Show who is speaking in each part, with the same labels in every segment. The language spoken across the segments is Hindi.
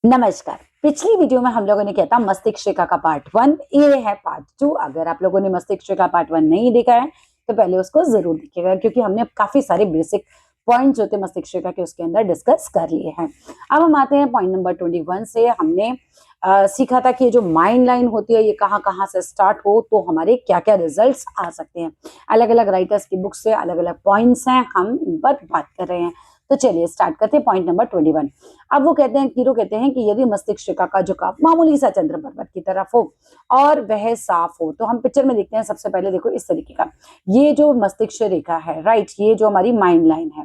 Speaker 1: नमस्कार। पिछली वीडियो में हम लोगों ने किया था मस्तिष्क रेखा का पार्ट 1, ये है पार्ट 2। अगर आप लोगों ने मस्तिष्क रेखा पार्ट 1 नहीं देखा है तो पहले उसको जरूर देखिएगा, क्योंकि हमने काफी सारे बेसिक पॉइंट्स होते हैं मस्तिष्क रेखा के उसके अंदर डिस्कस कर लिए हैं। अब हम आते हैं पॉइंट नंबर 21 से। हमने सीखा था कि जो माइंड लाइन होती है ये कहाँ कहाँ से स्टार्ट हो तो हमारे क्या क्या रिजल्ट्स आ सकते हैं। अलग अलग राइटर्स की बुक से अलग अलग पॉइंट्स हैं, हम इन पर बात कर रहे हैं। तो चलिए स्टार्ट करते हैं पॉइंट नंबर 21। अब वो कहते हैं, कीरो कहते हैं कि यदि मस्तिष्क रेखा का झुकाव मामूली सा चंद्र पर्वत की तरफ हो और वह साफ हो, तो हम पिक्चर में देखते हैं। सबसे पहले देखो इस तरीके का, ये जो मस्तिष्क रेखा है, राइट, ये जो हमारी माइंड लाइन है,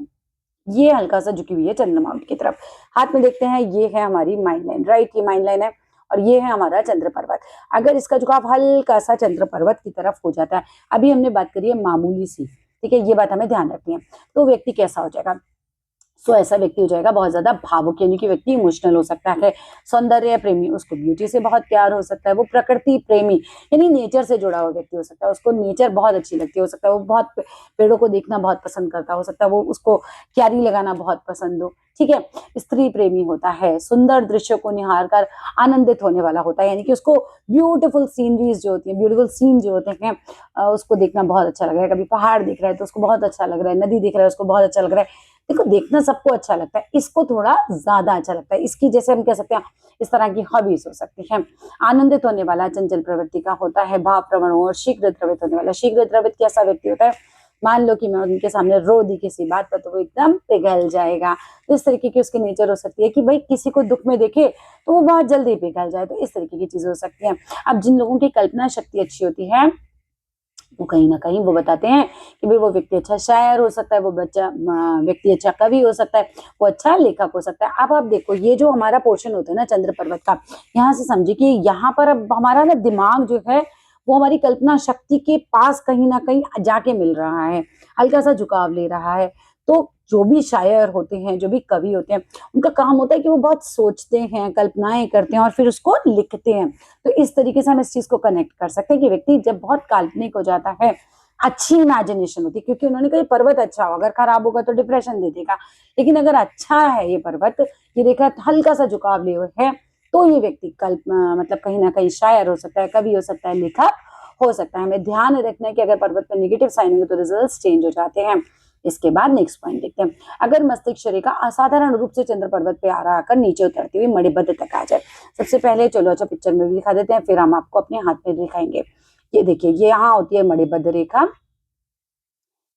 Speaker 1: ये हल्का सा झुकी हुई है चंद्रमा की तरफ। हाथ में देखते हैं, ये है हमारी माइंड लाइन, राइट, ये माइंड लाइन है और ये है हमारा चंद्र पर्वत। अगर इसका झुकाव हल्का सा चंद्र पर्वत की तरफ हो जाता है, अभी हमने बात करी है मामूली सी, ठीक है, ये बात हमें ध्यान रखनी है, तो व्यक्ति कैसा हो जाएगा। सो ऐसा व्यक्ति हो जाएगा बहुत ज्यादा भावुक, यानी कि व्यक्ति इमोशनल हो सकता है, सौंदर्य प्रेमी, उसको ब्यूटी से बहुत प्यार हो सकता है, वो प्रकृति प्रेमी यानी नेचर से जुड़ा हुआ व्यक्ति हो सकता है, उसको नेचर बहुत अच्छी लगती है, हो सकता है वो बहुत पेड़ों को देखना बहुत पसंद करता हो सकता है वो उसको क्यारी लगाना बहुत पसंद हो, ठीक है। स्त्री प्रेमी होता है, सुंदर दृश्यों को निहार कर आनंदित होने वाला होता है, यानी कि उसको ब्यूटीफुल सीनरीज जो होती है, ब्यूटीफुल सीन जो होते हैं उसको देखना बहुत अच्छा लग रहा है। कभी पहाड़ दिख रहा है तो उसको बहुत अच्छा लग रहा है, नदी दिख रहा है उसको बहुत अच्छा लग रहा है। देखो, देखना सबको अच्छा लगता है, इसको थोड़ा ज्यादा अच्छा लगता है, इसकी जैसे हम कह सकते हैं इस तरह की हॉबीज हो सकती है। आनंदित होने वाला चंचल प्रवृत्ति का होता है, भाव प्रवण और शीघ्र द्रवित होने वाला। शीघ्र द्रवित कैसा व्यक्ति होता है, मान लो कि मैं उनके सामने रो दी किसी बात पर तो वो एकदम पिघल जाएगा। तो इस तरीके की उसकी नेचर हो सकती है कि भाई किसी को दुख में देखे तो वो बहुत जल्दी पिघल जाए, तो इस तरीके की चीजें हो सकती है। अब जिन लोगों की कल्पना शक्ति अच्छी होती है वो कहीं ना कहीं वो बताते हैं कि भाई वो व्यक्ति अच्छा शायर हो सकता है, वो बच्चा व्यक्ति अच्छा कवि हो सकता है, वो अच्छा लेखक हो सकता है। अब आप देखो, ये जो हमारा पोर्शन होता है ना चंद्र पर्वत का, यहाँ से समझिए कि यहाँ पर अब हमारा ना दिमाग जो है वो हमारी कल्पना शक्ति के पास कहीं ना कहीं जाके मिल रहा है, हल्का सा झुकाव ले रहा है। तो जो भी शायर होते हैं, जो भी कवि होते हैं, उनका काम होता है कि वो बहुत सोचते हैं, कल्पनाएं करते हैं और फिर उसको लिखते हैं। तो इस तरीके से हम इस चीज को कनेक्ट कर सकते हैं कि व्यक्ति जब बहुत काल्पनिक हो जाता है, अच्छी इमेजिनेशन होती है, क्योंकि उन्होंने कहा पर्वत अच्छा हो, अगर खराब होगा तो डिप्रेशन दे देगा, लेकिन अगर अच्छा है ये पर्वत, ये रेखा हल्का सा झुकाव लिए हुए है, तो ये व्यक्ति मतलब कहीं ना कहीं शायर हो सकता है, कवि हो सकता है, लेखक हो सकता है। हमें ध्यान रखना है कि अगर पर्वत पर नेगेटिव साइन होंगे तो रिजल्ट चेंज हो जाते हैं। इसके बाद नेक्स्ट पॉइंट देखते हैं, अगर मस्तिष्क रेखा असाधारण रूप से चंद्र पर्वत पे आ रहा आकर नीचे उतरती हुई मणिबद्ध तक आ जाए। सबसे पहले चलो अच्छा पिक्चर में भी दिखा देते हैं, फिर हम आपको अपने हाथ में दिखाएंगे। ये देखिए, ये यहाँ होती है मणिबद्ध रेखा,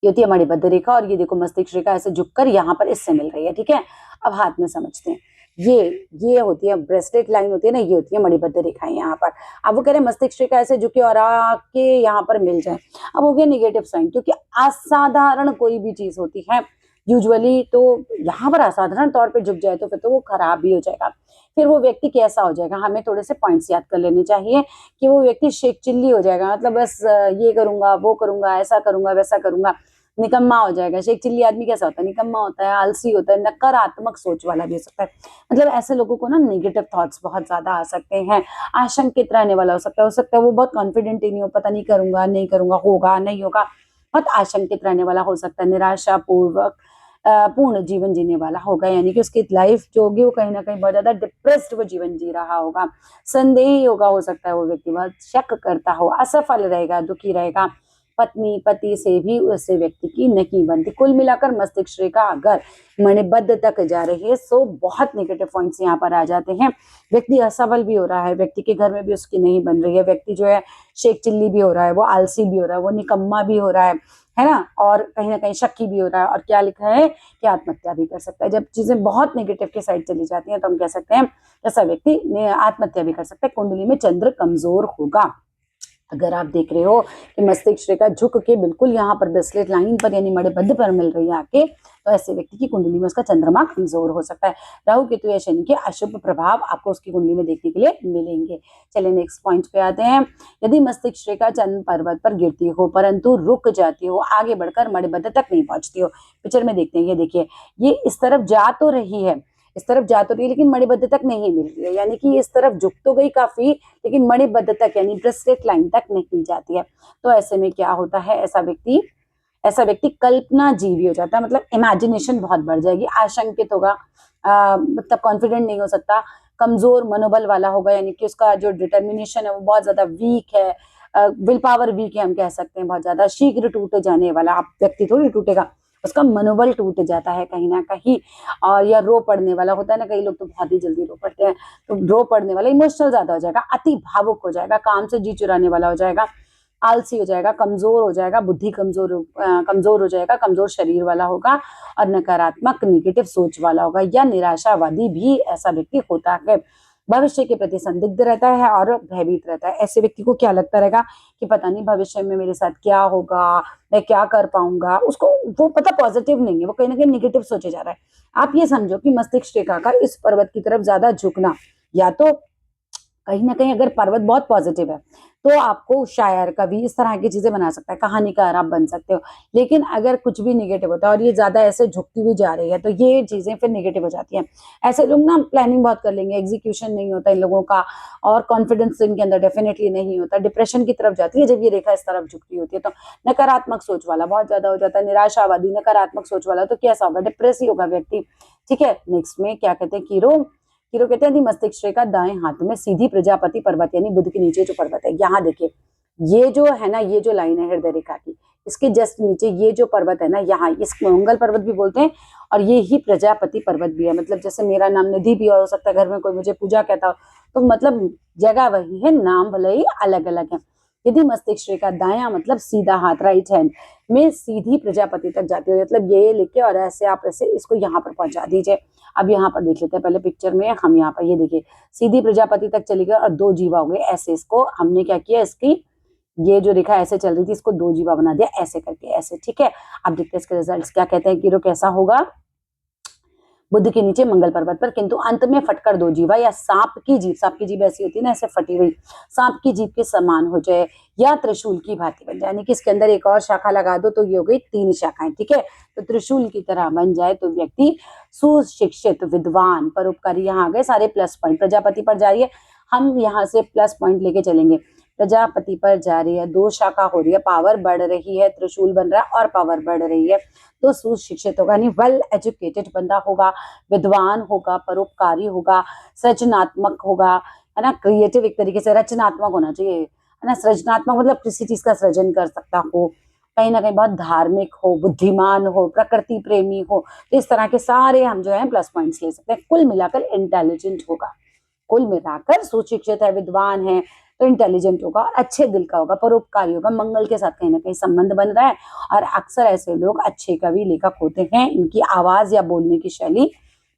Speaker 1: ये होती है मणिबद्ध रेखा, और ये देखो मस्तिष्क रेखा ऐसे झुककर यहाँ पर इससे मिल रही है, ठीक है। अब हाथ में समझते हैं, ये होती है ब्रेसलेट लाइन होती है ना, ये होती है मणिबद्ध रेखाएं यहाँ पर। अब वो कह रहे हैं मस्तिष्क रेखा ऐसे झुके और आके यहाँ पर मिल जाए। अब हो गया निगेटिव साइन, क्योंकि असाधारण कोई भी चीज होती है यूजुअली, तो यहाँ पर असाधारण तौर पे झुक जाए तो फिर तो वो खराब भी हो जाएगा। फिर वो व्यक्ति कैसा हो जाएगा, हमें थोड़े से पॉइंट्स याद कर लेने चाहिए कि वो व्यक्ति शेख चिल्ली हो जाएगा, मतलब बस ये करूंगा वो करूंगा ऐसा करूंगा वैसा करूंगा, निकम्मा हो जाएगा। शेख चिल्ली आदमी कैसा होता है, निकम्मा होता है, आलसी होता है, नकारात्मक सोच वाला भी हो सकता है। मतलब ऐसे लोगों को ना नेगेटिव थॉट्स बहुत ज्यादा आ सकते हैं, आशंकित रहने वाला हो सकता है वो बहुत कॉन्फिडेंट ही नहीं हो, पता नहीं करूंगा नहीं करूंगा, होगा नहीं होगा, बहुत आशंकित रहने वाला हो सकता है, निराशा पूर्वक पूर्ण जीवन जीने वाला होगा, यानी कि उसकी लाइफ जो होगी वो कहीं ना कहीं बहुत ज्यादा डिप्रेस्ड वो जीवन जी रहा होगा। संदेही होगा, हो सकता है वो व्यक्ति बहुत शक करता हो, असफल रहेगा, दुखी रहेगा, पत्नी पति से भी उससे व्यक्ति की नहीं बनती। कुल मिलाकर मस्तिष्क रेखा अगर मणिबद्ध तक जा रही है तो बहुत नेगेटिव पॉइंट्स यहाँ पर आ जाते हैं। व्यक्ति असफल भी हो रहा है, व्यक्ति के घर में भी उसकी नहीं बन रही है, व्यक्ति जो है शेख चिल्ली भी हो रहा है, वो आलसी भी हो रहा है, वो निकम्मा भी हो रहा है ना, और कहीं ना कहीं शक्की भी हो रहा है, और क्या लिखा है कि आत्महत्या भी कर सकता है। जब चीजें बहुत नेगेटिव के साइड चली जाती हैं तो हम कह सकते हैं ऐसा व्यक्ति आत्महत्या भी कर सकता है। कुंडली में चंद्र कमजोर होगा। अगर आप देख रहे हो कि मस्तिष्क रेखा झुक के बिल्कुल यहाँ पर ब्रेसलेट लाइन पर यानी मणिबद्ध पर मिल रही है आके, तो ऐसे व्यक्ति की कुंडली में उसका चंद्रमा कमजोर हो सकता है। राहु केतु या शनि के अशुभ प्रभाव आपको उसकी कुंडली में देखने के लिए मिलेंगे। चलिए नेक्स्ट पॉइंट पे आते हैं, यदि मस्तिष्क रेखा चंद्र पर्वत पर गिरती हो परंतु रुक जाती हो, आगे बढ़कर मणिबद्ध तक नहीं पहुंचती हो। पिक्चर में देखते हैं, ये देखिए, ये इस तरफ जा तो रही है, इस तरफ जा तो रही है लेकिन मणिबद्ध तक नहीं मिल रही है, यानी कि इस तरफ झुक तो गई काफी लेकिन मणिबद्ध तक यानी ब्रेसलेट लाइन तक नहीं जाती है। तो ऐसे में क्या होता है, ऐसा व्यक्ति ऐसा व्यक्ति कल्पना जीवी हो जाता है, मतलब इमेजिनेशन बहुत बढ़ जाएगी, आशंकित होगा, मतलब कॉन्फिडेंट नहीं हो सकता, कमजोर मनोबल वाला होगा, यानी कि उसका जो डिटर्मिनेशन है वो बहुत ज्यादा वीक है, विल पावर वीक है हम कह सकते हैं, बहुत ज्यादा शीघ्र टूट जाने वाला। आप व्यक्ति थोड़ी टूटेगा, उसका मनोबल टूट जाता है कहीं ना कहीं। और या रो पड़ने वाला होता है ना, कई लोग तो बहुत ही जल्दी रो पड़ते हैं, तो रो पड़ने वाला, इमोशनल ज्यादा हो जाएगा, अति भावुक हो जाएगा, काम से जी चुराने वाला हो जाएगा, आलसी हो जाएगा, कमजोर हो जाएगा, बुद्धि कमजोर हो जाएगा, कमजोर शरीर वाला होगा, और नकारात्मक निगेटिव सोच वाला होगा, या निराशावादी भी ऐसा व्यक्ति होता है। भविष्य के प्रति संदिग्ध रहता है और भयभीत रहता है। ऐसे व्यक्ति को क्या लगता रहेगा कि पता नहीं भविष्य में मेरे साथ क्या होगा, मैं क्या कर पाऊंगा, उसको वो पता पॉजिटिव नहीं है, वो कहीं ना कहीं निगेटिव सोचे जा रहा है। आप ये समझो कि मस्तिष्क रेखा का इस पर्वत की तरफ ज्यादा झुकना, या तो कहीं ना कहीं अगर पर्वत बहुत पॉजिटिव है तो आपको शायर, कवि, इस तरह की चीजें बना सकता है, कहानीकार आप बन सकते हो। लेकिन अगर कुछ भी निगेटिव होता है और ये ज्यादा ऐसे झुकती हुई जा रही है तो ये चीजें फिर निगेटिव हो जाती हैं। ऐसे लोग ना प्लानिंग बहुत कर लेंगे, एग्जीक्यूशन नहीं होता इन लोगों का, और कॉन्फिडेंस इनके अंदर डेफिनेटली नहीं होता, डिप्रेशन की तरफ जाती है जब ये रेखा इस तरफ झुकती होती है। तो नकारात्मक सोच वाला बहुत ज्यादा हो जाता है, निराशावादी, नकारात्मक सोच वाला, तो कैसा होगा, डिप्रेसिव होगा व्यक्ति। ठीक है, नेक्स्ट में क्या कहते हैं, कीरो कहते हैं मस्तिष्क रेखा दाएं हाथ में सीधी प्रजापति पर्वत, यानी बुध के नीचे जो पर्वत है, यहाँ देखिए ये जो है ना, ये जो लाइन है हृदय रेखा की, इसके जस्ट नीचे ये जो पर्वत है ना, यहाँ इसको मंगल पर्वत भी बोलते हैं, और ये ही प्रजापति पर्वत भी है। मतलब जैसे मेरा नाम निधि भी हो सकता है, घर में कोई मुझे पूजा कहता हो, तो मतलब जगह वही है, नाम भले ही अलग अलग है। यदि मस्तिष्क रेखा दाया मतलब सीधा हाथ, राइट हैंड में सीधी प्रजापति तक जाती हो, मतलब ये लिख के और ऐसे आप ऐसे इसको यहाँ पर पहुंचा दीजिए। अब यहाँ पर देख लेते हैं पहले पिक्चर में हम, यहाँ पर ये देखिए सीधी प्रजापति तक चली गई और दो जीवा हो गए, ऐसे इसको हमने क्या किया, इसकी ये जो रेखा ऐसे चल रही थी इसको दो जीवा बना दिया, ऐसे करके ऐसे। ठीक है, अब देखते हैं इसके रिजल्ट्स क्या कहते हैं, कीरो कैसा होगा बुध के नीचे मंगल पर्वत पर, किंतु अंत में फटकर दो जीवा या सांप की जीभ ऐसी होती है ना, ऐसे फटी हुई, सांप की जीभ के समान हो जाए, या त्रिशूल की भांति बन जाए, यानी कि इसके अंदर एक और शाखा लगा दो तो ये हो गई तीन शाखाएं। ठीक है, तो त्रिशूल की तरह बन जाए तो व्यक्ति सुशिक्षित, विद्वान, परोपकारी, यहाँ आ गए सारे प्लस पॉइंट, प्रजापति पर जा रही है, हम यहाँ से प्लस पॉइंट लेके चलेंगे। प्रजापति पर जा रही है, दो शाखा हो रही है, पावर बढ़ रही है, त्रिशूल बन रहा है और पावर बढ़ रही है, तो सुशिक्षित होगा, यानी वेल एजुकेटेड बंदा होगा, विद्वान होगा, परोपकारी होगा, सृजनात्मक होगा, है ना, क्रिएटिव, एक तरीके से रचनात्मक होना चाहिए, है ना, सृजनात्मक मतलब किसी चीज का सृजन कर सकता हो, कहीं ना कहीं बहुत धार्मिक हो, बुद्धिमान हो, प्रकृति प्रेमी हो, तो इस तरह के सारे हम जो है प्लस पॉइंट्स ले सकते हैं। कुल मिलाकर इंटेलिजेंट होगा, कुल मिलाकर सुशिक्षित है, विद्वान है, तो इंटेलिजेंट होगा, अच्छे दिल का होगा, परोपकारी होगा, मंगल के साथ कहीं ना कहीं संबंध बन रहा है, और अक्सर ऐसे लोग अच्छे कवि, लेखक होते हैं, इनकी आवाज या बोलने की शैली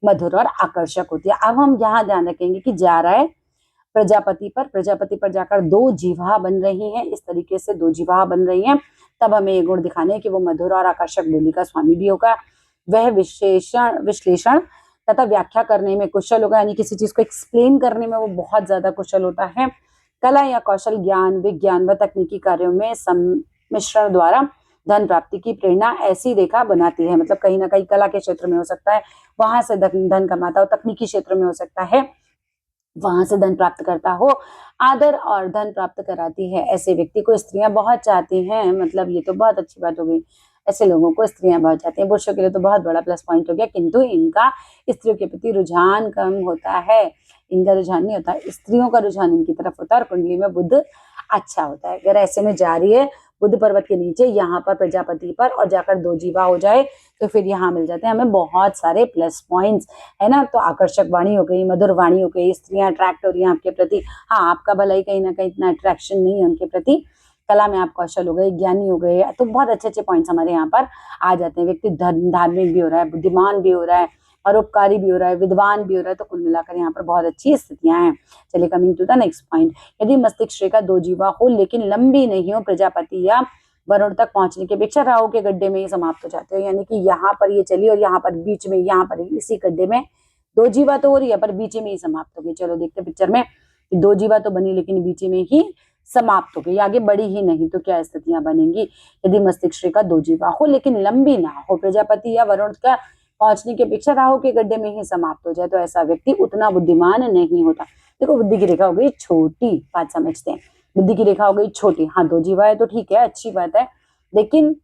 Speaker 1: मधुर और आकर्षक होती है। अब हम यहाँ ध्यान रखेंगे कि जा रहा है प्रजापति पर जाकर दो जीवा बन रही हैं, इस तरीके से दो जीवा बन रही हैं, तब हमें ये गुण दिखाने कि वो मधुर और आकर्षक बोली का स्वामी भी होगा, वह विश्लेषण तथा व्याख्या करने में कुशल होगा, यानी किसी चीज को एक्सप्लेन करने में वो बहुत ज्यादा कुशल होता है। कला या कौशल, ज्ञान, विज्ञान व तकनीकी कार्यों में सम्मिश्रण द्वारा धन प्राप्ति की प्रेरणा ऐसी रेखा बनाती है, मतलब कहीं ना कहीं कला के क्षेत्र में हो सकता है, वहां से धन कमाता हो, तकनीकी क्षेत्र में हो सकता है, वहां से धन प्राप्त करता हो, आदर और धन प्राप्त कराती है। ऐसे व्यक्ति को स्त्रियां बहुत चाहती हैं, मतलब ये तो बहुत अच्छी बात हो गई, ऐसे लोगों को स्त्रियां बहुत चाहती हैं, पुरुषों के लिए तो बहुत बड़ा प्लस पॉइंट हो गया, किंतु इनका स्त्रियों के प्रति रुझान कम होता है, इनका रुझान नहीं होता, स्त्रियों का रुझान इनकी तरफ होता है, और कुंडली में बुध अच्छा होता है। अगर ऐसे में जा रही है बुध पर्वत के नीचे यहाँ पर प्रजापति पर और जाकर दो जीवा हो जाए तो फिर यहाँ मिल जाते हैं हमें बहुत सारे प्लस पॉइंट्स, है ना। तो आकर्षक वाणी हो गई, मधुर वाणी हो गई, स्त्रियां अट्रैक्ट हो रही हैं आपके प्रति, हाँ आपका भला ही कहीं ना कहीं इतना अट्रैक्शन नहीं है उनके प्रति, कला में आप कौशल हो गए, ज्ञानी हो गए, तो बहुत अच्छे अच्छे पॉइंट्स हमारे यहाँ पर आ जाते हैं। व्यक्ति धार्मिक भी हो रहा है, बुद्धिमान भी हो रहा है, परोपकारी भी हो रहा है, विद्वान भी हो रहा है, तो कुल मिलाकर यहाँ पर बहुत अच्छी स्थितियां हैं। चलिए coming to the next point, यदि मस्तिष्क रेखा दो जीवा हो लेकिन लंबी नहीं हो, प्रजापति या वरुण तक पहुंचने की अपेक्षा राहु के गड्ढे में ही समाप्त हो जाते हो, यानी कि यहाँ पर ये चली और यहाँ पर बीच में, यहाँ पर इसी गड्ढे में दो जीवा तो हो रही है पर बीच में ही समाप्त हो गई। चलो देखते पिक्चर में, दो जीवा तो बनी लेकिन बीच में ही समाप्त हो गई, आगे बढ़ी ही नहीं, तो क्या स्थितियां बनेंगी। यदि मस्तिष्क रेखा दो जीवा हो लेकिन लंबी ना हो, प्रजापति या वरुण का पहुंचने की अपेक्षा राहु के गड्ढे में ही समाप्त हो जाए, तो ऐसा व्यक्ति उतना बुद्धिमान नहीं होता। देखो बुद्धि की रेखा हो गई छोटी, बात समझते हैं, बुद्धि की रेखा हो गई छोटी, हाँ दो जीवा है तो ठीक है, अच्छी बात है, लेकिन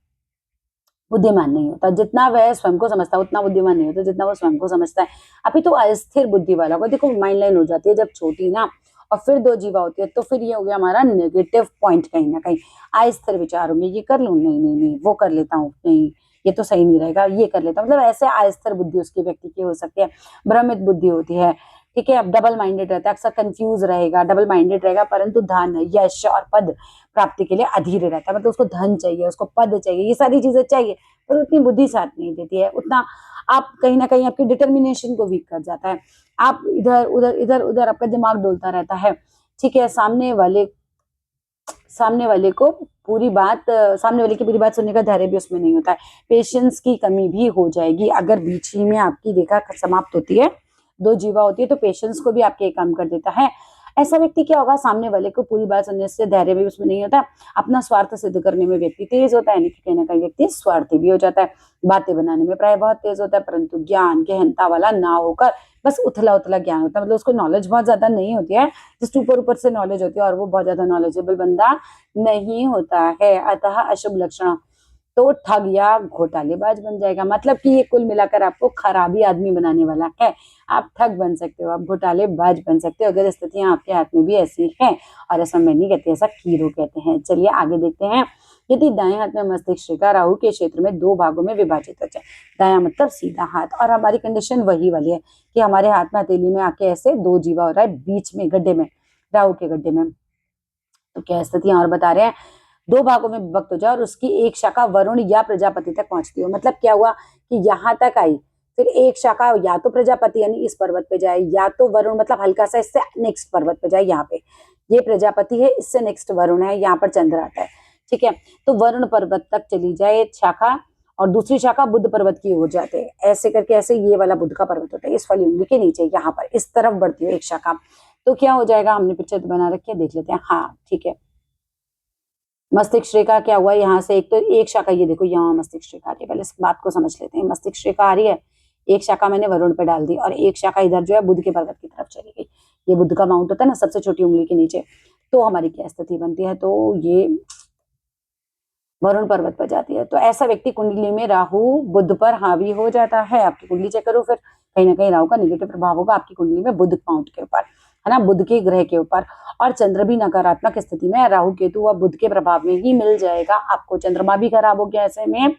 Speaker 1: बुद्धिमान नहीं होता। जितना वह स्वयं को समझता है उतना बुद्धिमान नहीं होता जितना वो स्वयं को समझता है। अभी तो अस्थिर बुद्धि वाला को देखो माइंड लाइन हो जाती है जब छोटी ना, और फिर दो जीवा होती है तो फिर ये हो गया हमारा नेगेटिव पॉइंट कहीं ना कहीं। अस्थिर विचार होंगे, ये कर लूं, नहीं नहीं नहीं वो कर लेता हूँ, नहीं ये तो सही नहीं रहेगा, ये कर लेता हूँ, मतलब ऐसे अस्थिर बुद्धि उसकी व्यक्ति की हो सकती है। भ्रमित बुद्धि होती है, ठीक है। अब डबल माइंडेड रहता है, अक्सर कंफ्यूज रहेगा, डबल माइंडेड रहेगा, परंतु धन यश और पद प्राप्ति के लिए अधीर रहता है। मतलब उसको धन चाहिए, उसको पद चाहिए, ये सारी चीजें चाहिए, पर उतनी बुद्धि साथ नहीं देती है उतना। आप कहीं ना कहीं आपकी डिटर्मिनेशन को वीक कर जाता है। आप इधर उधर आपका दिमाग डोलता रहता है, ठीक है। सामने वाले को पूरी बात सामने वाले की पूरी बात सुनने का धैर्य भी उसमें नहीं होता है। पेशेंस की कमी भी हो जाएगी अगर बीच ही में आपकी रेखा समाप्त होती है, दो जीवा होती है, तो पेशेंस को भी आपके कम कर देता है। ऐसा व्यक्ति क्या होगा, सामने वाले को पूरी बात सुनने से धैर्य भी उसमें नहीं होता, अपना स्वार्थ सिद्ध करने में व्यक्ति तेज होता है, यानी कि कहीं ना कहीं व्यक्ति स्वार्थी भी हो जाता है। बातें बनाने में प्राय बहुत तेज होता है, परंतु ज्ञान गहनता वाला ना होकर बस उथला उथला ज्ञान होता है। मतलब उसको नॉलेज बहुत ज्यादा नहीं होती है, जस्ट ऊपर ऊपर से नॉलेज होती है, और वो बहुत ज्यादा नॉलेजेबल बंदा नहीं होता है। अतः अशुभ लक्षण तो ठग या घोटालेबाज बन जाएगा। मतलब कि ये कुल मिलाकर आपको खराबी आदमी बनाने वाला है। आप ठग बन सकते हो, आप घोटालेबाज बन सकते हो, अगर स्थितियां आपके हाथ में भी ऐसी हैं। और ऐसा मैं नहीं कहती, ऐसा कीरो कहते हैं। चलिए आगे देखते हैं। यदि दाएं हाथ में मस्तिष्क रेखा राहु के क्षेत्र में दो भागों में विभाजित हो जाए, दायां मतलब सीधा हाथ, और हमारी कंडीशन वही वाली है कि हमारे हाथ में हथेली में आके ऐसे दो जीवा हो रहा है बीच में गड्ढे में, राहु के गड्ढे में। तो क्या स्थितियां और बता रहे हैं, दो भागों में विभक्त हो जाए और उसकी एक शाखा वरुण या प्रजापति तक पहुंचती हो। मतलब क्या हुआ कि यहाँ तक आई, फिर एक शाखा या तो प्रजापति यानी इस पर्वत पे जाए, या तो वरुण मतलब हल्का सा इससे नेक्स्ट पर्वत पे जाए। यहाँ पे ये प्रजापति है, इससे नेक्स्ट वरुण है, यहाँ पर चंद्र आता है, ठीक है। तो वरुण पर्वत तक चली जाए शाखा, और दूसरी शाखा बुद्ध पर्वत की हो जाते हैं। ऐसे करके ऐसे ये वाला बुद्ध का पर्वत होता है, इस वाली उंगली के नीचे यहाँ पर इस तरफ बढ़ती है एक शाखा। तो क्या हो जाएगा, हमने पिक्चर बना रखी है, देख लेते हैं। हाँ ठीक है, मस्तिष्क रेखा क्या हुआ यहाँ से, एक तो एक शाखा, ये देखो यहाँ मस्तिष्क रेखा आ रही है। पहले इस बात को समझ लेते हैं। मस्तिष्क रेखा आ रही है, एक शाखा मैंने वरुण पे डाल दी, और एक शाखा इधर जो है बुध के पर्वत की तरफ चली गई। ये बुध का माउंट होता है ना सबसे छोटी उंगली के नीचे। तो हमारी क्या स्थिति बनती है, तो ये वरुण पर्वत पर जाती है। तो ऐसा व्यक्ति कुंडली में राहु बुध पर हावी हो जाता है। आपकी कुंडली चेक करो, फिर कहीं ना कहीं राहु का निगेटिव प्रभाव होगा आपकी कुंडली में बुध माउंट के ऊपर, है ना, बुध के ग्रह के ऊपर। और चंद्र भी नकारात्मक स्थिति में है, राहु केतु व बुध के प्रभाव में ही मिल जाएगा आपको। चंद्रमा भी खराब हो गया ऐसे में,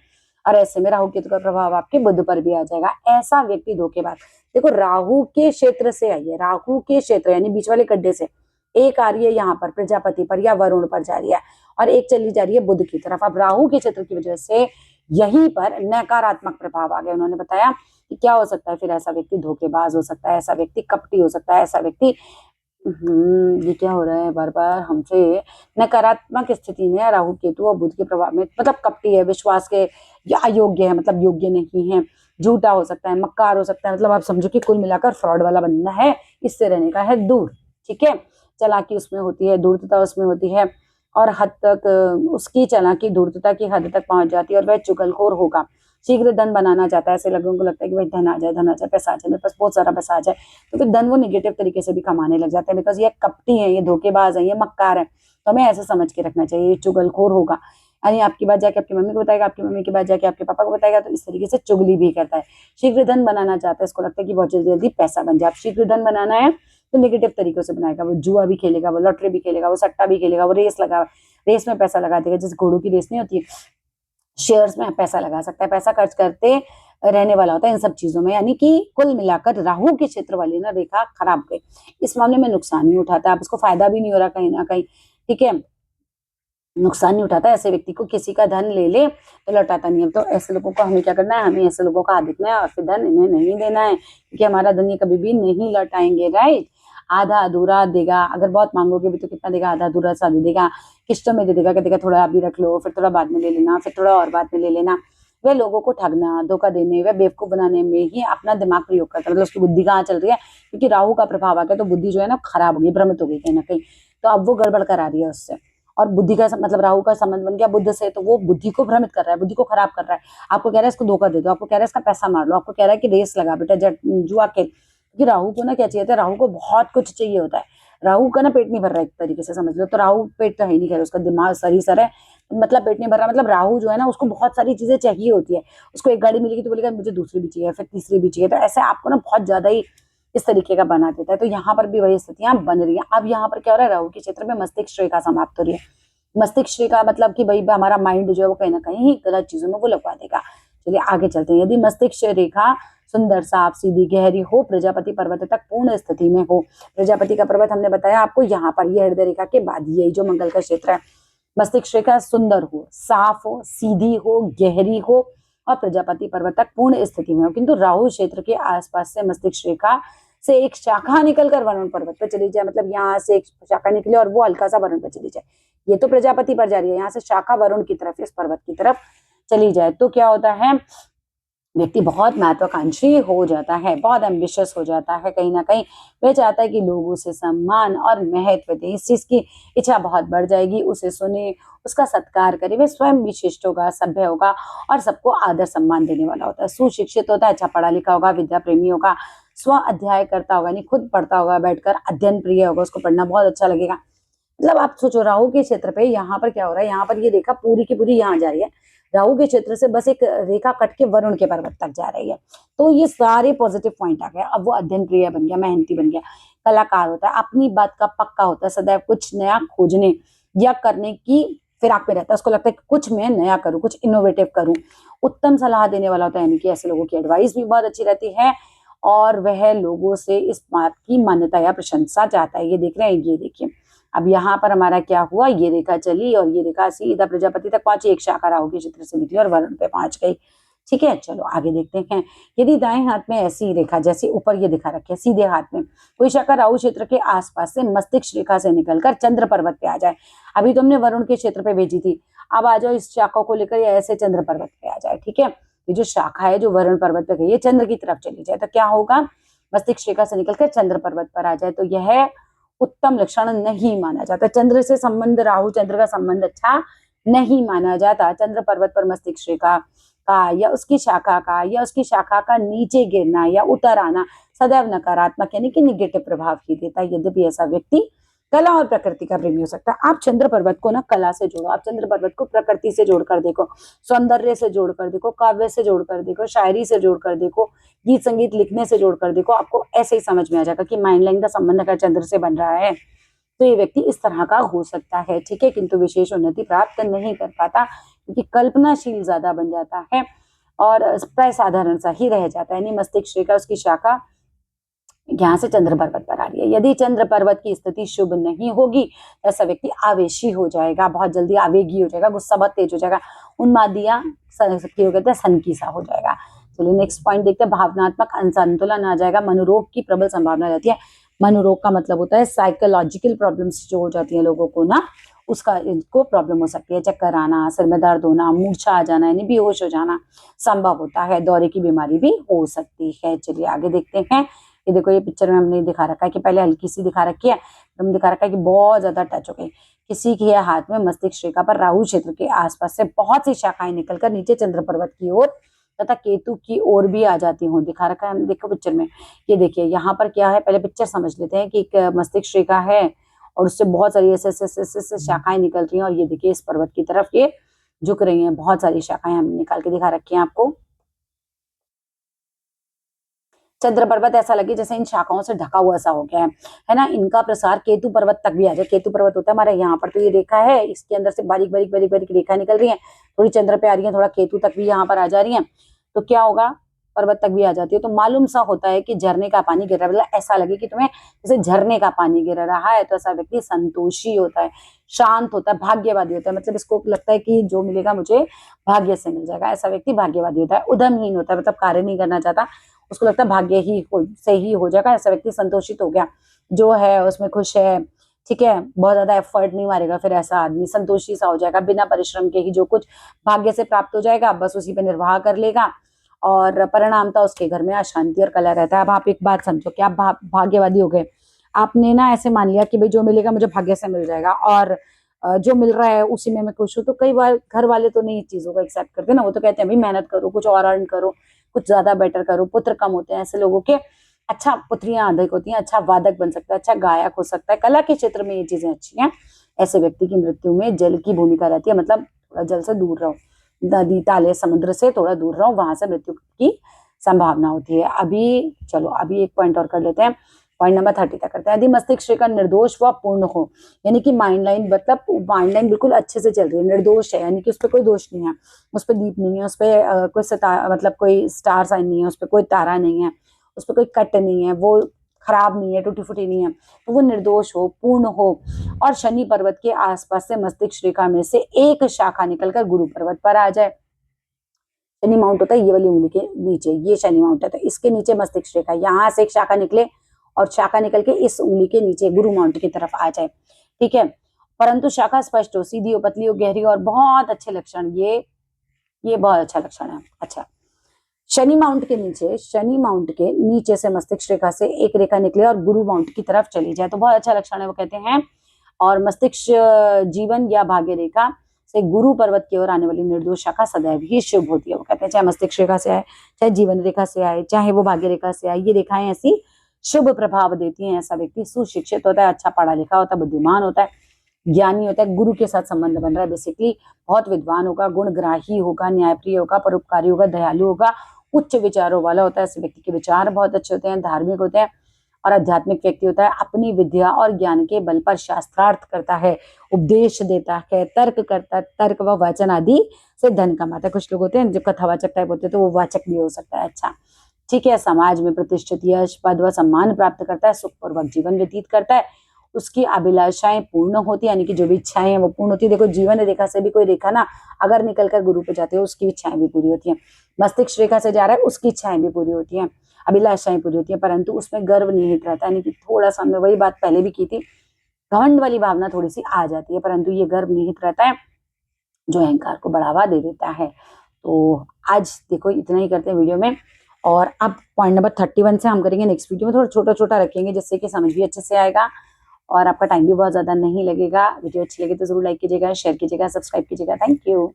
Speaker 1: और ऐसे में राहु केतु का प्रभाव आपके बुध पर भी आ जाएगा। ऐसा व्यक्ति धोखेबाज, देखो राहु के क्षेत्र से आई है, राहु के क्षेत्र यानी बीच वाले गड्ढे से एक आ रही है यहाँ पर प्रजापति पर या वरुण पर जा रही है, और एक चली जा रही है बुध की तरफ। अब राहु के क्षेत्र की वजह से यहीं पर नकारात्मक प्रभाव आ गया। उन्होंने बताया कि क्या हो सकता है, फिर ऐसा व्यक्ति धोखेबाज हो सकता है, ऐसा व्यक्ति कपटी हो सकता है, ऐसा व्यक्ति ये क्या हो रहा है बार बार हमसे, नकारात्मक स्थिति में राहु केतु और बुध के प्रभाव में, मतलब कपटी है, विश्वास के या अयोग्य है, मतलब योग्य नहीं है, झूठा हो सकता है, मक्कार हो सकता है। मतलब आप समझो कि कुल मिलाकर फ्रॉड वाला बंदा है, इससे रहने का है दूर, ठीक है। चालाकी उसमें होती है, धूर्तता उसमें होती है, और हद तक उसकी चालाकी धूर्तता की हद तक पहुंच जाती है, और वह चुगलखोर होगा। शीघ्र धन बनाना चाहता है, ऐसे लोगों को लगता है कि भाई धन आ जाए, धन आ जाए, पैसा आ जाए, मेरे पास बहुत सारा पैसा आ जाए। तो फिर धन वो निगेटिव तरीके से भी कमाने लग जाते हैं, बिकॉज ये कपटी है, ये धोखेबाज है, ये मक्कार है। तो हमें ऐसे समझ के रखना चाहिए, ये चुगलखोर होगा, यानी आपकी बात जाके आपकी मम्मी को बताएगा, आपकी मम्मी की बात जाके आपके पापा को बताएगा। तो इस तरीके से चुगली भी करता है। शीघ्र धन बनाना चाहता है, इसको लगता है कि बहुत जल्दी पैसा बन जाए। आप शीघ्र धन बनाना है तो निगेटिव तरीकों से बनाएगा, वो जुआ भी खेलेगा, वो लॉटरी भी खेलेगा, वो सट्टा भी खेलेगा, वो रेस में पैसा लगा देगा, जैसे घोड़ों की रेस नहीं होती है, शेयर्स में पैसा लगा सकता है, पैसा खर्च करते रहने वाला होता है इन सब चीजों में। यानी कि कुल मिलाकर राहु के क्षेत्र वाली ना रेखा खराब गई, इस मामले में नुकसान नहीं उठाता, आप इसको फायदा भी नहीं हो रहा कहीं ना कहीं, ठीक है, नुकसान नहीं उठाता। ऐसे व्यक्ति को किसी का धन ले ले तो लौटाता नहीं है। तो ऐसे लोगों को हमें क्या करना है, हमें ऐसे लोगों का हाथ देखना है और फिर धन इन्हें नहीं देना है, क्योंकि हमारा धन ये कभी भी नहीं लौटाएंगे, राइट। आधा अधूरा देगा, अगर बहुत मांगोगे भी तो कितना देगा, आधा अधूरा सा दे देगा, किस्तों में दे देगा, कहते थोड़ा अभी रख लो, फिर थोड़ा बाद में ले लेना, फिर थोड़ा और बाद में ले लेना। वह लोगों को ठगना, धोखा देने, वह बेवकूफ बनाने में ही अपना दिमाग प्रयोग करता है। मतलब उसकी बुद्धि कहाँ चल रही है, क्योंकि राहु का प्रभाव आ गया तो बुद्धि जो है ना खराब हो गई, भ्रमित हो गई कहीं ना कहीं। तो अब वो गड़बड़ करा रही है उससे, और बुद्धि का मतलब राहु का संबंध बन गया बुद्ध से, तो वो बुद्धि को भ्रमित कर रहा है, बुद्धि को खराब कर रहा है। आपको कह रहा है इसको धोखा दे दो, आपको कह रहा है इसका पैसा मार लो, आपको कह रहा है कि रेस लगा बेटा, जुआ खेल। क्योंकि राहु को ना क्या चाहिए था, राहु को बहुत कुछ चाहिए होता है। राहु का ना पेट नहीं भर रहा है एक तरीके से समझ लो, तो राहु पेट तो है ही नहीं, खैर उसका दिमाग सर ही सर है, मतलब पेट नहीं भर रहा, मतलब राहु जो है ना उसको बहुत सारी चीजें चाहिए होती है। उसको एक गाड़ी मिलेगी तो बोलेगा मुझे दूसरी भी चाहिए, फिर तीसरी भी चाहिए, तो ऐसे आपको ना बहुत ज्यादा ही इस तरीके का बना देता है। तो यहाँ पर भी वही स्थितियां बन रही है। अब यहाँ पर क्या हो रहा है, राहु के क्षेत्र में मस्तिष्क रेखा समाप्त हो रही है। मस्तिष्क रेखा मतलब कि भाई हमारा माइंड जो है वो कहीं ना कहीं गलत चीजों में वो लगवा देगा। चलिए आगे चलते हैं। यदि मस्तिष्क रेखा सुंदर, साफ, सीधी, गहरी हो, प्रजापति पर्वत तक पूर्ण स्थिति में हो। प्रजापति का पर्वत हमने बताया आपको यहाँ पर, ये हृदय रेखा के बाद यही जो मंगल का क्षेत्र है। मस्तिष्क रेखा सुंदर हो, साफ हो, सीधी हो, गहरी हो और प्रजापति पर्वत तक पूर्ण स्थिति में हो, किंतु राहु क्षेत्र के आसपास से मस्तिष्क रेखा से एक शाखा निकलकर वरुण पर्वत पर चली जाए, मतलब यहाँ से एक शाखा निकले और वो हल्का सा वरुण पर चली जाए। ये तो प्रजापति पर जा रही है, यहाँ से शाखा वरुण की तरफ, इस पर्वत की तरफ चली जाए तो क्या होता है, व्यक्ति बहुत महत्वाकांक्षी हो जाता है, बहुत एम्बिशियस हो जाता है। कहीं ना कहीं वह चाहता है कि लोग उसे सम्मान और महत्व दें, इस चीज की इच्छा बहुत बढ़ जाएगी। उसे सुने, उसका सत्कार करे, वह स्वयं विशिष्ट होगा, सभ्य होगा और सबको आदर सम्मान देने वाला होता है। सुशिक्षित होता है, अच्छा पढ़ा लिखा होगा, विद्या प्रेमी होगा, स्व अध्याय करता होगा, नहीं खुद पढ़ता होगा, बैठकर अध्ययन प्रिय होगा, उसको पढ़ना बहुत अच्छा लगेगा। मतलब आप सोचो राहु के क्षेत्र पे यहाँ पर क्या हो रहा है, यहाँ पर ये रेखा पूरी की पूरी यहाँ जा रही है, राहु के क्षेत्र से बस एक रेखा कट के वरुण के पर्वत तक जा रही है। तो ये सारे पॉजिटिव पॉइंट आ गए। अब वो अध्ययन प्रिय बन गया, मेहनती बन गया, कलाकार होता है, अपनी बात का पक्का होता है, सदैव कुछ नया खोजने या करने की फिराक में रहता है। उसको लगता है कि कुछ मैं नया करूं, कुछ इनोवेटिव करूं। उत्तम सलाह देने वाला होता है, यानी कि ऐसे लोगों की एडवाइस भी बहुत अच्छी रहती है और वह लोगों से इस बात की मान्यता या प्रशंसा चाहता है। ये देख रहे हैं, ये देखिए अब यहाँ पर हमारा क्या हुआ, ये रेखा चली और ये रेखा सीधा प्रजापति तक पहुंची, एक शाखा राहु के क्षेत्र से निकली और वरुण पे पहुंच गई। ठीक है, चलो आगे देखते हैं। यदि दाएं हाथ में ऐसी रेखा जैसे ऊपर ये दिखा रखे सीधे हाथ में कोई शाखा राहु क्षेत्र के आसपास से मस्तिष्क रेखा से निकलकर चंद्र पर्वत पे आ जाए, अभी तुमने वरुण के क्षेत्र पे भेजी थी, अब आ जाओ इस शाखा को लेकर ऐसे चंद्र पर्वत पे आ जाए। ठीक है, ये जो शाखा है जो वरुण पर्वत पे गई है चंद्र की तरफ चली जाए तो क्या होगा, मस्तिष्क रेखा से निकलकर चंद्र पर्वत पर आ जाए तो यह उत्तम लक्षण नहीं माना जाता। चंद्र से संबंध, राहु चंद्र का संबंध अच्छा नहीं माना जाता। चंद्र पर्वत पर मस्तिष्क रेखा का या उसकी शाखा का नीचे गिरना या उतर आना सदैव नकारात्मक यानी कि निगेटिव प्रभाव ही देता है। यद्यपि ऐसा व्यक्ति कला और प्रकृति का प्रेमी हो सकता है। आप चंद्र पर्वत को ना कला से जोड़ो, आप चंद्र पर्वत को प्रकृति से जोड़कर देखो, सौंदर्य से जोड़कर देखो, काव्य से जोड़कर देखो, शायरी से जोड़कर देखो, गीत संगीत लिखने से जोड़कर देखो, आपको ऐसे ही समझ में आ जाएगा कि माइंड लाइन का संबंध अगर चंद्र से बन रहा है तो ये व्यक्ति इस तरह का हो सकता है। ठीक है, किंतु विशेष उन्नति प्राप्त नहीं कर पाता क्योंकि कल्पनाशील ज्यादा बन जाता है और प्राय साधारण सा ही रह जाता है। यानी मस्तिष्क रेखा उसकी शाखा यहाँ से चंद्र पर्वत पर आ रही है। यदि चंद्र पर्वत की स्थिति शुभ नहीं होगी तो ऐसा व्यक्ति आवेशी हो जाएगा, बहुत जल्दी आवेगी हो जाएगा, गुस्सा बहुत तेज हो जाएगा, उन्मादिया कहते हैं सनकी सा हो जाएगा। चलिए नेक्स्ट पॉइंट देखते हैं। भावनात्मक असंतुलन आ जाएगा, मनोरोग की प्रबल संभावना रहती है। मनोरोग का मतलब होता है साइकोलॉजिकल प्रॉब्लम्स जो हो जाती है लोगों को ना, उसका इनको प्रॉब्लम हो सकती है। चक्कर आना, सिर में दर्द होना, मूर्छा आ जाना यानी बेहोश हो जाना संभव होता है। दौरे की बीमारी भी हो सकती है। चलिए आगे देखते हैं। ये देखो, ये पिक्चर में हमने दिखा रखा है कि पहले हल्की सी दिखा रखी है, हमने दिखा रखा है कि बहुत ज्यादा टच हो गई। किसी के हाथ में मस्तिष्क रेखा पर राहु क्षेत्र के आसपास से बहुत सी शाखाएं निकलकर नीचे चंद्र पर्वत की ओर तथा केतु की ओर भी आ जाती हूँ, दिखा रखा है। देखो पिक्चर में, ये देखिए यहाँ पर क्या है, पहले पिक्चर समझ लेते हैं कि एक मस्तिष्क रेखा है और उससे बहुत सारी ऐसे शाखाएं निकल रही हैं और ये देखिए इस पर्वत की तरफ ये झुक रही हैं। बहुत सारी शाखाएं हमने निकाल के दिखा रखी हैं आपको। चंद्र पर्वत ऐसा लगे जैसे इन शाखाओं से ढका हुआ सा हो गया है ना। इनका प्रसार केतु पर्वत तक भी आ जाए। केतु पर्वत होता है हमारे यहाँ पर, तो ये रेखा है, इसके अंदर से बारीक बारीक बारीक बारीक रेखा निकल रही है, थोड़ी चंद्र पे आ रही है, थोड़ा केतु तक भी यहाँ पर आ जा रही है, तो क्या होगा, पर्वत तक भी आ जाती है। तो मालूम सा होता है कि झरने का पानी गिर रहा है, मतलब ऐसा लगे कि तुम्हें जैसे झरने का पानी गिर रहा है। तो ऐसा व्यक्ति संतोषी होता है, शांत होता है, भाग्यवादी होता है। मतलब इसको लगता है कि जो मिलेगा मुझे भाग्य से मिल जाएगा। ऐसा व्यक्ति भाग्यवादी होता है। उद्यमहीन होता है, मतलब कार्य नहीं करना चाहता, उसको लगता है भाग्य ही से ही हो जाएगा। ऐसा व्यक्ति संतोषित हो गया, जो है उसमें खुश है। ठीक है, बहुत ज्यादा एफर्ट नहीं मारेगा, फिर ऐसा आदमी संतोषी सा हो जाएगा। बिना परिश्रम के ही जो कुछ भाग्य से प्राप्त हो जाएगा बस उसी पे निर्वाह कर लेगा और परिणामता उसके घर में अशांति और कलह रहता है। अब आप एक बात समझो कि आप भाग्यवादी हो गए, आपने ना ऐसे मान लिया कि भाई जो मिलेगा मुझे भाग्य से मिल जाएगा और जो मिल रहा है उसी में मैं खुश हूँ। तो कई बार घर वाले तो नहीं चीजों को एक्सेप्ट करते ना, वो तो कहते हैं भाई मेहनत करो, कुछ और अर्न करो, कुछ ज्यादा बेटर करो। पुत्र कम होते हैं ऐसे लोगों के, अच्छा पुत्रियां अधिक होती हैं, अच्छा वादक बन सकता है, अच्छा गायक हो सकता है, कला के क्षेत्र में ये चीजें अच्छी हैं। ऐसे व्यक्ति की मृत्यु में जल की भूमिका रहती है, मतलब थोड़ा जल से दूर रहो, नदी ताले समुद्र से थोड़ा दूर रहो, वहां से मृत्यु की संभावना होती है। अभी चलो अभी एक पॉइंट और कर लेते हैं, पॉइंट नंबर 30 तक करते हैं। यदि मस्तिष्क का निर्दोष व पूर्ण हो, यानी कि माइंड लाइन मतलब माइंड लाइन बिल्कुल अच्छे से चल रही है, निर्दोष है, यानी कि उस पर कोई दोष नहीं है, उस पर दीप नहीं है, उस पर कोई मतलब कोई स्टार साइन नहीं है, उस पर कोई तारा नहीं है, उस पर कोई कट नहीं है, वो खराब नहीं है, टूटी फूटी नहीं है, तो वो निर्दोष हो, पूर्ण हो, और शनि पर्वत के आसपास से मस्तिष्क रेखा में से एक शाखा निकलकर गुरु पर्वत पर आ जाए। शनि माउंट होता है ये वाली उंगली के नीचे, ये शनि माउंट है, तो इसके नीचे मस्तिष्क रेखा, यहाँ से एक शाखा निकले और शाखा निकल के इस उंगली के नीचे गुरु माउंट की तरफ आ जाए, ठीक है। परंतु शाखा स्पष्ट हो, सीधी हो, पतली हो, गहरी हो, और बहुत अच्छे लक्षण, ये बहुत अच्छा लक्षण है। अच्छा, शनि माउंट के नीचे से मस्तिष्क रेखा से एक रेखा निकले और गुरु माउंट की तरफ चली जाए, तो बहुत अच्छा लक्षण है, वो कहते हैं। और मस्तिष्क जीवन या भाग्य रेखा से गुरु पर्वत की ओर आने वाली निर्दोष शाखा सदैव ही शुभ होती है। वो कहते हैं चाहे मस्तिष्क रेखा से आए, चाहे जीवन रेखा से आए, चाहे वो भाग्य रेखा से आए, ये रेखाएं ऐसी शुभ प्रभाव देती हैं। ऐसा व्यक्ति सुशिक्षित होता है, अच्छा पढ़ा लिखा होता है, बुद्धिमान होता है, ज्ञानी होता है, गुरु के साथ संबंध बन रहा है, बेसिकली बहुत विद्वान होगा, गुणग्राही होगा, न्यायप्रिय होगा, परोपकारी होगा, दयालु होगा, उच्च विचारों वाला होता है। ऐसे व्यक्ति के विचार बहुत अच्छे होते हैं, धार्मिक होते हैं और आध्यात्मिक व्यक्ति होता है। अपनी विद्या और ज्ञान के बल पर शास्त्रार्थ करता है, उपदेश देता है, तर्क करता है, तर्क व वचन आदि से धन कमाता है। कुछ लोग होते हैं जो कथावाचक टाइप होते हैं, तो वो वाचक भी हो सकता है। अच्छा, ठीक है। समाज में प्रतिष्ठित यश, पद व सम्मान प्राप्त करता है, सुखपूर्वक जीवन व्यतीत करता है, उसकी अभिलाषाएं पूर्ण होती है, यानी कि जो भी इच्छाएं हैं वो पूर्ण होती है। देखो जीवन रेखा से भी कोई रेखा ना अगर निकलकर गुरु पे जाती है, उसकी इच्छाएं भी पूरी होती है। मस्तिष्क रेखा से जा रहा है, उसकी इच्छाएं भी पूरी होती हैं, अभिलाषाएं पूरी होती हैं, परंतु उसमें गर्व निहित रहता है, यानी कि थोड़ा सा, हमने वही बात पहले भी की थी, घमंड वाली भावना थोड़ी सी आ जाती है, परंतु ये गर्व निहित रहता है जो अहंकार को बढ़ावा दे देता है। तो आज देखो इतना ही करते हैं वीडियो में, और अब पॉइंट नंबर 31 से हम करेंगे नेक्स्ट वीडियो में, थोड़ा छोटा छोटा रखेंगे जिससे कि समझ भी अच्छे से आएगा और आपका टाइम भी बहुत ज्यादा नहीं लगेगा। वीडियो अच्छी लगे तो जरूर लाइक कीजिएगा, शेयर कीजिएगा, सब्सक्राइब कीजिएगा। Thank you.